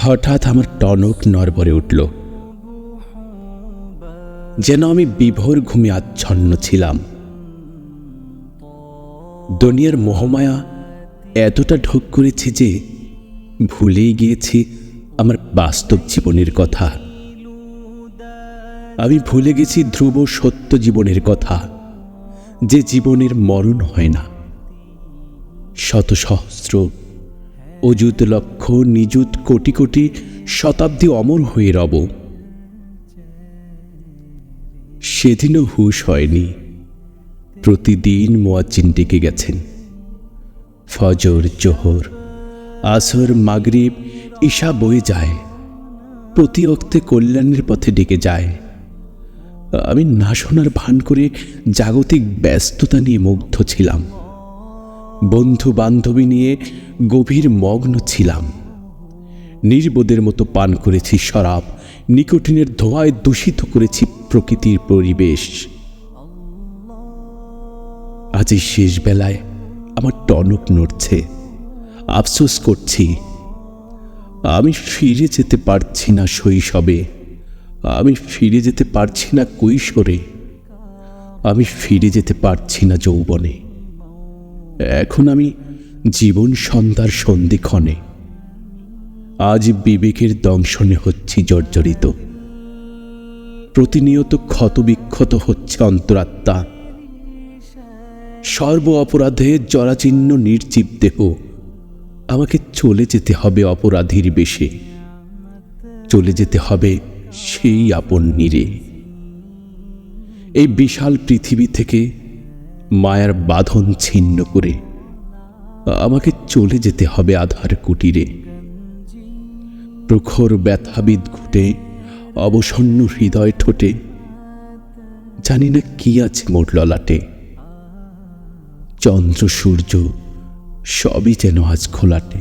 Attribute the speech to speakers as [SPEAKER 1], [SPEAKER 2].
[SPEAKER 1] হঠাৎ আমার টনক নড়বড়ে উঠল, যেন আমি বিভোর ঘুমে আচ্ছন্ন ছিলাম। দুনিয়ার মোহমায়া এতটা ঢোক করেছে যে ভুলেই গিয়েছি আমার বাস্তব জীবনের কথা। আমি ভুলে গেছি ধ্রুব সত্য জীবনের কথা, যে জীবনের মরণ হয় না। শত সহস্র অযুত লক্ষ নিযুত কোটি কোটি শতাব্দী অমর হয়ে রব। সেদিনও হুঁশ হয়নি। প্রতিদিন মুয়াজ্জিন ডেকে গেছেন। ফজর, জোহর, আসর, মাগরিব, ঈশা বয়ে যায়, প্রতি অক্তে কল্যাণের পথে ডেকে যায়। আমি না শোনার ভান করে জাগতিক ব্যস্ততা নিয়ে মুগ্ধ ছিলাম। বন্ধু বান্ধবী নিয়ে গভীর মগ্ন ছিলাম। নির্বোধের মতো পান করেছি শরাব, নিকোটিনের ধোঁয়ায় দূষিত করেছি প্রকৃতির পরিবেশ। আজ এই শেষ বেলায় আমার টনক নড়ছে, আফসোস করছি। আমি ফিরে যেতে পারছি না শৈশবে, আমি ফিরে যেতে পারছি না কৈশোরে, আমি ফিরে যেতে পারছি না যৌবনে। এখন আমি জীবন সন্ধ্যার সন্ধিক্ষণে। আজ বিবেকের দংশনে হচ্ছি জর্জরিত। প্রতিনিয়ত ক্ষতবিক্ষত হচ্ছে অন্তরাত্মা। সর্ব অপরাধে জরাচীর্ণ নির্জীব দেহ। আমাকে চলে যেতে হবে অপরাধীর বেশে, চলে যেতে হবে সেই আপন নীরে। এই বিশাল পৃথিবী থেকে মায়ার বাঁধন ছিন্ন করে আমাকে চলে যেতে হবে আধার কুটিরে। প্রখর ব্যথাবিদ ঘুটে অবসন্ন হৃদয় ঠোঁটে জানি না কি আছে মোর ললাটে। চন্দ্র সূর্য সবই যেন আজ খোলাটে।